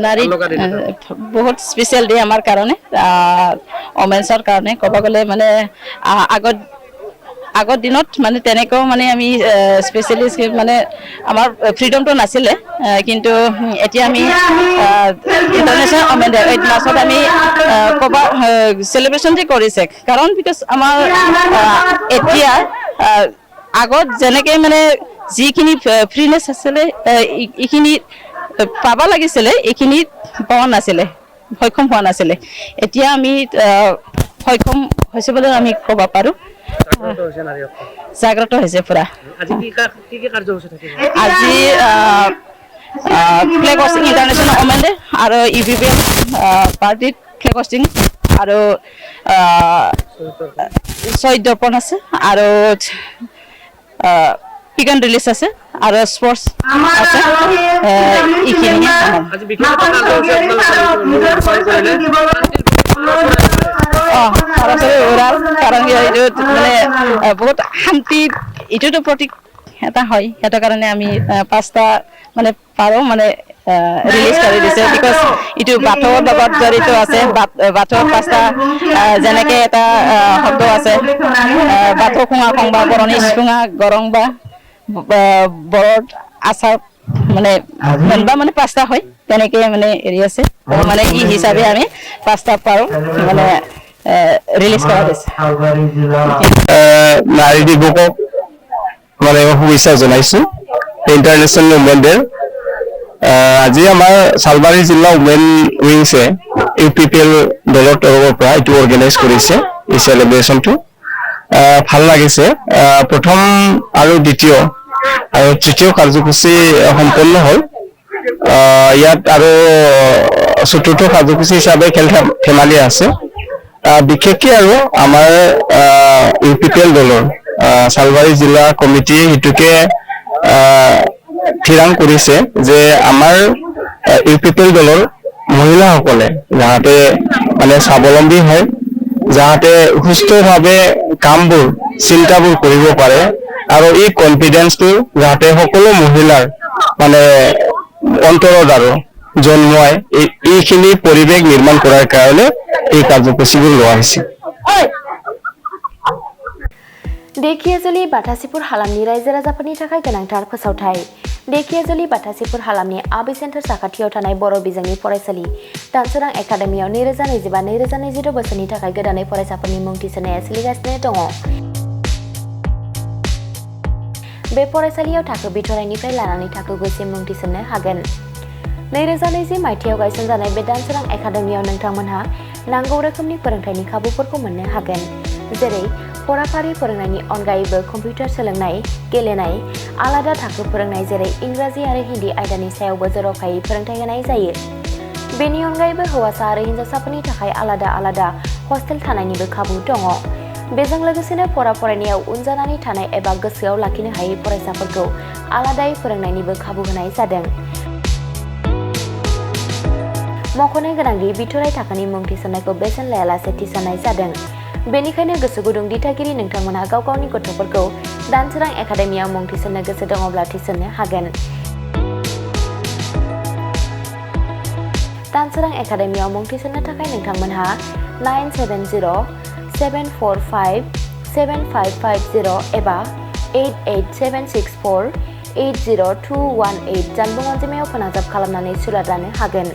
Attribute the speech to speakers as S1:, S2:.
S1: নাৰী বহুত special day আমাৰ কাৰণে ওমেন্সৰ কাৰণে ক'ব গ'লে মানে আগৰ দিনত মানে তেনেকৈ মানে আমি স্পেচিয়েলি মানে আমাৰ ফ্ৰীডমটো নাছিলে কিন্তু এতিয়া আমি ইণ্টাৰনেশ্যনেল ওমেন ডে 8 মাৰ্চত আমি ক'ব চেলিব্ৰেশ্যন যে কৰিছে কাৰণ বিকজ আমাৰ এতিয়া আগত যেনেকৈ মানে যিখিনি ফ্ৰীনেছ আছিলে এইখিনি পাব লাগিছিলে এইখিনি পোৱা নাছিলে সক্ষম হোৱা নাছিলে এতিয়া আমি সক্ষম হৈছে বুলি আমি ক'ব পাৰোঁ জাগ্ৰত হৈছে পুৰা
S2: আজি কি কাৰ্যসূচী থাকিব
S1: আজি flag hosting international women day আৰু ইউপিপিএল পাৰ্টিত ফ্লেগ হোষ্টিং আৰু শ্বহীদ দৰ্পণ আছে আৰু পিক এণ্ড ৰিলিজ আছে আৰু স্পৰ্টছ আছে এইখিনিয়ে
S2: আজি বিশেষ
S1: ওৰাল কাৰণ এইটো মানে বহুত শান্তি এইটোতো প্ৰতীক এটা হয় সেইটো কাৰণে আমি 5টা মানে পাৰোঁ মানে ৰিলিজ কৰি দিছে বিকজ এইটো বাথৌৰ লগত জড়িত আছে বাথৌৰ 5টা যেনেকৈ এটা শব্দ আছে বাথৌ খুঙা খংবা বৰণি খুঙা গৰং বা বৰত আচাৰ মানে মেনবা মানে 5টা হয় তেনেকৈ মানে এৰি আছে মানে ই হিচাপে আমি 5টা পাৰোঁ মানে ৰিলিজ কৰা হৈছে
S3: নাৰী দিৱসক মানে শুভেচ্ছা জনাইছোঁ ইণ্টাৰনেশ্যনেল ওমেন ডে আজি আমাৰ চালবাৰী জিলা ওমেন উইংছে ইউপিপিএল দলৰ তৰফৰ পৰা এইটো অৰ্গেনাইজ কৰিছে এই চেলিব্ৰেশ্যনটো ভাল লাগিছে প্ৰথম আৰু দ্বিতীয় আৰু তৃতীয় কাৰ্যসূচী সম্পন্ন হ'ল ইয়াত আৰু চতুৰ্থ কাৰ্যসূচী হিচাপে খেল ধেমালি আছে বিশেষকৈ আৰু আমাৰ ইউপিপিএল দলৰ চালবাৰী জিলা কমিটিয়ে সেইটোকে থিৰাং কৰিছে যে আমাৰ ইউপিপিএল দলৰ মহিলাসকলে যাতে মানে স্বাৱলম্বী হয় যাতে সুস্থভাৱে কামবোৰ চিন্তাবোৰ কৰিব পাৰে আৰু এই কনফিডেন্সটো যাতে সকলো মহিলাৰ মানে অন্তৰত আৰু জন্মায় এইখিনি পৰিৱেশ নিৰ্মাণ কৰাৰ কাৰণে এই কাৰ্যসূচীবোৰ লোৱা হৈছে
S4: देखियाजुलि बाथासिपुर हालामनि रायजो राजाफोरनि थाखाय गोनांथार फोसावथाय देखियाजुलि बाथासिपुर हालामनि आबि सेन्टार साखाथियाव थानाय बर' बिजोंनि फरायसालि दानसोरां एकाडेमियाव 2025-2026 बोसोरनि थाखाय गोदानै फरायसाफोरनि मुं थिसननाया सोलिगासिनो दङ बे फरायसालियाव थाखो बिथराइनिफ्राय लानानै थाखो 9सिम मुं थिसननो हागोन 2020 मायथाइयाव गायसनजानाय बे दानसोरां एकाडेमियाव नोंथांमोनहा नांगौ रोखोमनि फोरोंथायनि खाबुफोरखौ मोननो हागोन जेरै फराफारि फोरोंनायनि अनगायैबो कम्पिउटार सोलोंनाय गेलेनाय आलादा थाखो फोरोंनाय जेरै इंराजि आरो हिन्दी आयदानि सायावबो जर'खायै फोरोंथाय होनाय जायो बेनि अनगायैबो हौवासा आरो हिन्जावसाफोरनि थाखाय आलादा हस्टेल थानायनिबो खाबु दङ बेजों लोगोसेनो फरायनायाव उन जानानै थानाय एबा गोसोआव लाखिनो हायै फरायसाफोरखौ आलादायै फोरोंनायनिबो खाबु होनाय जादों मख'नो गोनांदि बिथराइ थाखोनि मुं थिसननायखौ बेसेन लायालासे थिसननाय जादों बेनिखायनो गोसो गुदुं दिथागिरि नोंथांमोनहा गाव गावनि गथ'फोरखौ दानसोरां एकाडेमियाव मुं थिसननो गोसो दङब्ला थिसननो हागोन दानसोरां एकाडेमियाव मुं थिसननो थाखाय नोंथांमोनहा 9707457550 एबा 88764802118 जानबुं अनजिमायाव फोनांजाब खालामनानै सुलाद लानो हागोन